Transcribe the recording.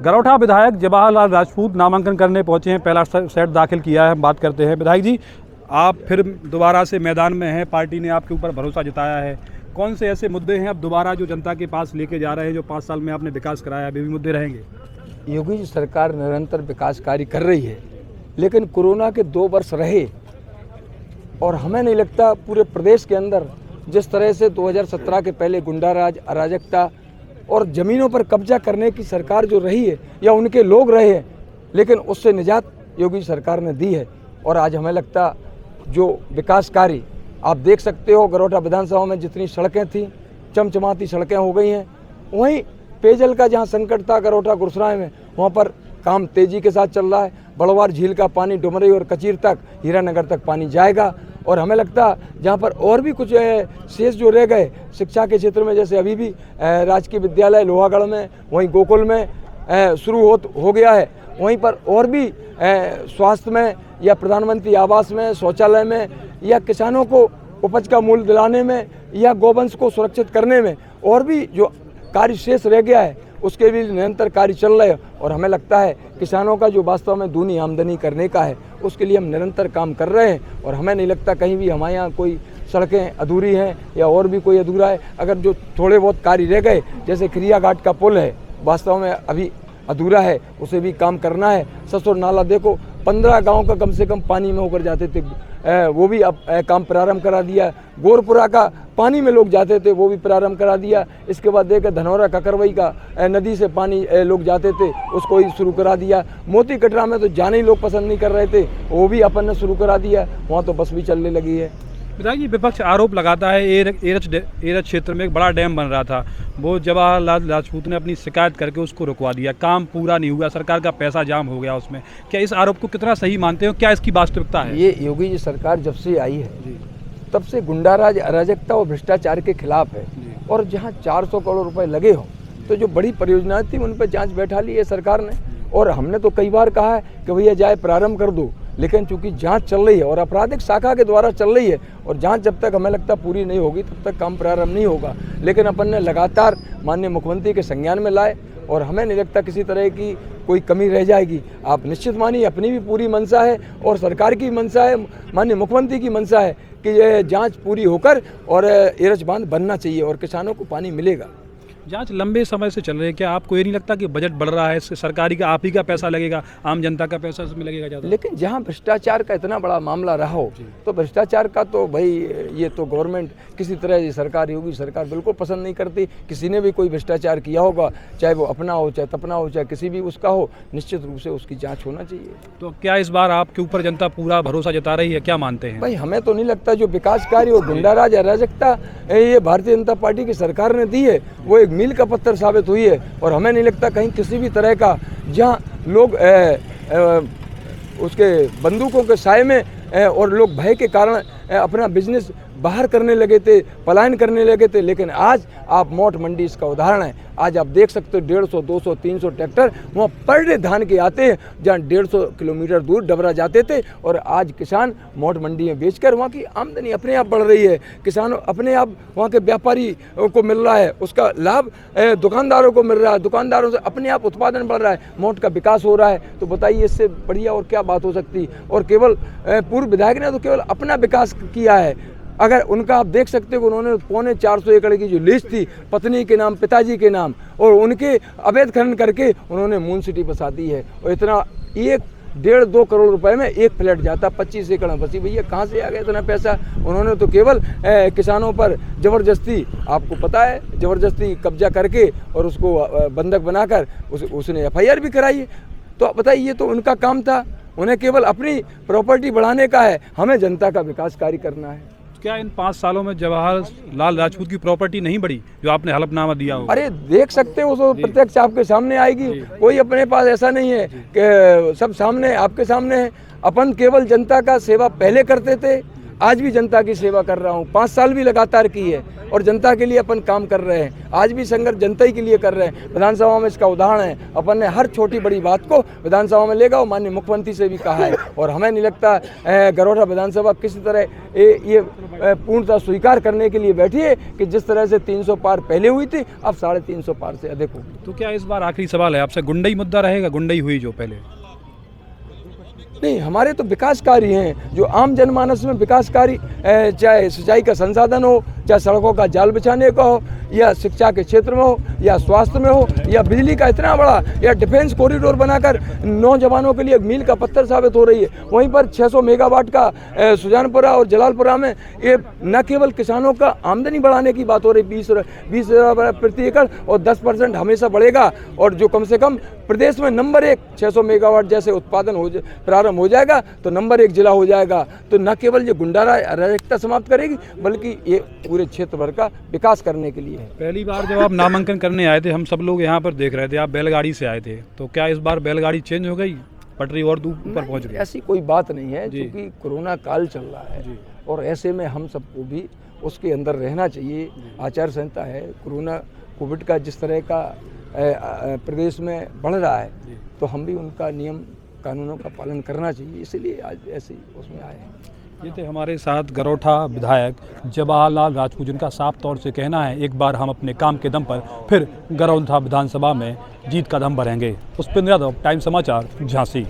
गरोठा विधायक जवाहरलाल राजपूत नामांकन करने पहुंचे हैं, पहला सेट दाखिल किया है। हम बात करते हैं विधायक जी, आप फिर दोबारा से मैदान में हैं, पार्टी ने आपके ऊपर भरोसा जताया है। कौन से ऐसे मुद्दे हैं अब दोबारा जो जनता के पास लेके जा रहे हैं, जो 5 साल में आपने विकास कराया, अभी भी मुद्दे रहेंगे? योगी जी सरकार निरंतर विकास कार्य कर रही है, लेकिन कोरोना के 2 वर्ष रहे और हमें नहीं लगता पूरे प्रदेश के अंदर जिस तरह से 2017 के पहले गुंडाराज, अराजकता और ज़मीनों पर कब्जा करने की सरकार जो रही है या उनके लोग रहे हैं, लेकिन उससे निजात योगी सरकार ने दी है। और आज हमें लगता जो विकास कार्य आप देख सकते हो, गरोठा विधानसभा में जितनी सड़कें थी चमचमाती सड़कें हो गई हैं। वहीं पेयजल का जहां संकट था गरोठा गुरसराय में, वहां पर काम तेज़ी के साथ चल रहा है। बड़वार झील का पानी डुमरई और कचीर तक, हीरानगर तक पानी जाएगा। और हमें लगता जहाँ पर और भी कुछ शेष जो रह गए शिक्षा के क्षेत्र में, जैसे अभी भी राजकीय विद्यालय लोहागढ़ में, वहीं गोकुल में शुरू हो गया है, वहीं पर और भी स्वास्थ्य में या प्रधानमंत्री आवास में, शौचालय में, या किसानों को उपज का मूल्य दिलाने में, या गोवंश को सुरक्षित करने में और भी जो कार्य शेष रह गया है उसके भी निरंतर कार्य चल रहे हैं। और हमें लगता है किसानों का जो वास्तव में दूनी आमदनी करने का है उसके लिए हम निरंतर काम कर रहे हैं। और हमें नहीं लगता कहीं भी हमारे यहाँ कोई सड़कें अधूरी हैं या और भी कोई अधूरा है। अगर जो थोड़े बहुत कार्य रह गए, जैसे खिरिया घाट का पुल है, वास्तव में अभी अधूरा है, उसे भी काम करना है। ससुर नाला देखो, 15 गांव का कम से कम पानी में होकर जाते थे, वो भी अब काम प्रारंभ करा दिया। गोरपुरा का पानी में लोग जाते थे, वो भी प्रारंभ करा दिया। इसके बाद देखा धनौरा ककरवई का नदी से पानी लोग जाते थे, उसको ही शुरू करा दिया। मोती कटरा में तो जाने ही लोग पसंद नहीं कर रहे थे, वो भी अपन ने शुरू करा दिया, वहाँ तो बस भी चलने लगी है। विधायक जी, विपक्ष आरोप लगाता है एरच क्षेत्र में एक बड़ा डैम बन रहा था, वो जवाहरलाल राजपूत ने अपनी शिकायत करके उसको रुकवा दिया, काम पूरा नहीं हुआ, सरकार का पैसा जाम हो गया उसमें। क्या इस आरोप को कितना सही मानते हो, क्या इसकी वास्तविकता है? ये योगी जी सरकार जब से आई है तब से गुंडाराज, अराजकता और भ्रष्टाचार के खिलाफ है। और जहाँ 400 करोड़ रुपए लगे हो तो जो बड़ी परियोजनाएं थी उन पर जाँच बैठा ली है सरकार ने। और हमने तो कई बार कहा है कि भैया जाए प्रारंभ कर दो, लेकिन चूंकि जांच चल रही है और आपराधिक शाखा के द्वारा चल रही है, और जांच जब तक हमें लगता पूरी नहीं होगी तब तक काम प्रारंभ नहीं होगा। लेकिन अपन ने लगातार माननीय मुख्यमंत्री के संज्ञान में लाए और हमें नहीं लगता किसी तरह की कोई कमी रह जाएगी। आप निश्चित मानिए, अपनी भी पूरी मंशा है और सरकार की मंशा है, माननीय मुख्यमंत्री की मंशा है कि ये जाँच पूरी होकर और एरच बांध बनना चाहिए और किसानों को पानी मिलेगा। जांच लंबे समय से चल रही है, क्या आपको ये नहीं लगता कि बजट बढ़ रहा है, इससे सरकारी का आप ही का पैसा लगेगा, आम जनता का पैसा इसमें लगेगा ज़्यादा? लेकिन जहां भ्रष्टाचार का इतना बड़ा मामला रहा हो तो भ्रष्टाचार का तो भाई ये तो गवर्नमेंट किसी तरह की सरकार होगी, सरकार बिल्कुल पसंद नहीं करती। किसी ने भी कोई भ्रष्टाचार किया होगा, चाहे वो अपना हो, चाहे तपना हो, चाहे किसी भी उसका हो, निश्चित रूप से उसकी जाँच होना चाहिए। तो क्या इस बार आपके ऊपर जनता पूरा भरोसा जता रही है, क्या मानते हैं? भाई हमें तो नहीं लगता जो विकास कार्य और गुंडाराज, अराजकता ये भारतीय जनता पार्टी की सरकार ने दी है वो एक मील का पत्थर साबित हुई है। और हमें नहीं लगता कहीं किसी भी तरह का जहां लोग उसके बंदूकों के साए में और लोग भय के कारण अपना बिजनेस बाहर करने लगे थे, पलायन करने लगे थे, लेकिन आज आप मोट मंडी इसका उदाहरण है। आज आप देख सकते हो 150, 200, 300 ट्रैक्टर वहाँ पर डे धान के आते हैं, जहाँ 150 किलोमीटर दूर डबरा जाते थे। और आज किसान मोट मंडी में बेचकर वहाँ की आमदनी अपने आप बढ़ रही है, किसान अपने आप वहाँ के व्यापारी को मिल रहा है, उसका लाभ दुकानदारों को मिल रहा है, दुकानदारों से अपने आप उत्पादन बढ़ रहा है, मोट का विकास हो रहा है। तो बताइए इससे बढ़िया और क्या बात हो सकती। और केवल पूर्व विधायक ने तो केवल अपना विकास किया है। अगर उनका आप देख सकते हो उन्होंने 450 एकड़ की जो लीज थी पत्नी के नाम, पिताजी के नाम, और उनके अवैध खनन करके उन्होंने मून सिटी बसा दी है। और इतना 1-1.5-2 करोड़ रुपए में एक फ्लैट जाता, 25 एकड़ में बसी। भैया कहाँ से आ गया इतना पैसा? उन्होंने तो केवल किसानों पर जबरदस्ती, आपको पता है, जबरदस्ती कब्जा करके और उसको बंधक बनाकर उसने FIR भी कराई है। तो बताइए ये तो उनका काम था, उन्हें केवल अपनी प्रॉपर्टी बढ़ाने का है, हमें जनता का विकास कार्य करना है। क्या इन 5 सालों में जवाहरलाल राजपूत की प्रॉपर्टी नहीं बढ़ी जो आपने हलफनामा दिया हो? अरे देख सकते हो, वो प्रत्यक्ष आपके सामने आएगी। कोई अपने पास ऐसा नहीं है कि सब सामने आपके सामने है। अपन केवल जनता का सेवा पहले करते थे, आज भी जनता की सेवा कर रहा हूँ, 5 साल भी लगातार की है और जनता के लिए अपन काम कर रहे हैं। आज भी संघर्ष जनता ही के लिए कर रहे हैं। विधानसभा में इसका उदाहरण है, अपन ने हर छोटी बड़ी बात को विधानसभा में लेगा और माननीय मुख्यमंत्री से भी कहा है और हमें नहीं लगता गरोठा विधानसभा किसी तरह ये पूर्णतः स्वीकार करने के लिए बैठी है कि जिस तरह से 300 पार पहले हुई थी, अब 350 पार से अधिक होगी। तो क्या इस बार आखिरी सवाल है आपसे, गुंडई मुद्दा रहेगा, गुंडई हुई जो पहले? नहीं, हमारे तो विकास कार्य हैं जो आम जनमानस में विकास कार्य, चाहे सिंचाई का संसाधन हो, चाहे सड़कों का जाल बिछाने का हो, या शिक्षा के क्षेत्र में हो, या स्वास्थ्य में हो, या बिजली का इतना बड़ा, या डिफेंस कॉरिडोर बनाकर नौजवानों के लिए मील का पत्थर साबित हो रही है। वहीं पर 600 मेगावाट का सुजानपुरा और जलालपुरा में ये न केवल किसानों का आमदनी बढ़ाने की बात हो रही, 20 प्रति एकड़ और 10% हमेशा बढ़ेगा, और जो कम से कम प्रदेश में नंबर 1 600 मेगावाट जैसे उत्पादन प्रारंभ हो जाएगा तो नंबर 1 जिला हो जाएगा। तो न केवल ये गुंडारा अराजकता समाप्त करेगी बल्कि ये पूरे क्षेत्र भर का विकास करने के लिए है। पहली बार जब आप नामांकन करने आए थे, हम सब लोग यहाँ पर देख रहे थे, आप बैलगाड़ी से आए थे, तो क्या इस बार बैलगाड़ी चेंज हो गई, पटरी और ऊपर पहुँच गई? ऐसी कोई बात नहीं है, क्योंकि कोरोना काल चल रहा है और ऐसे में हम सबको भी उसके अंदर रहना चाहिए। आचार संहिता है, कोविड का जिस तरह का प्रदेश में बढ़ रहा है तो हम भी उनका नियम कानूनों का पालन करना चाहिए, इसलिए आज ऐसे उसमें आए हैं। ये थे हमारे साथ गरोठा विधायक जवाहरलाल राजपूत, जिनका साफ तौर से कहना है एक बार हम अपने काम के दम पर फिर गरोठा विधानसभा में जीत का दम भरेंगे। पुष्पेंद्र यादव, टाइम समाचार, झांसी।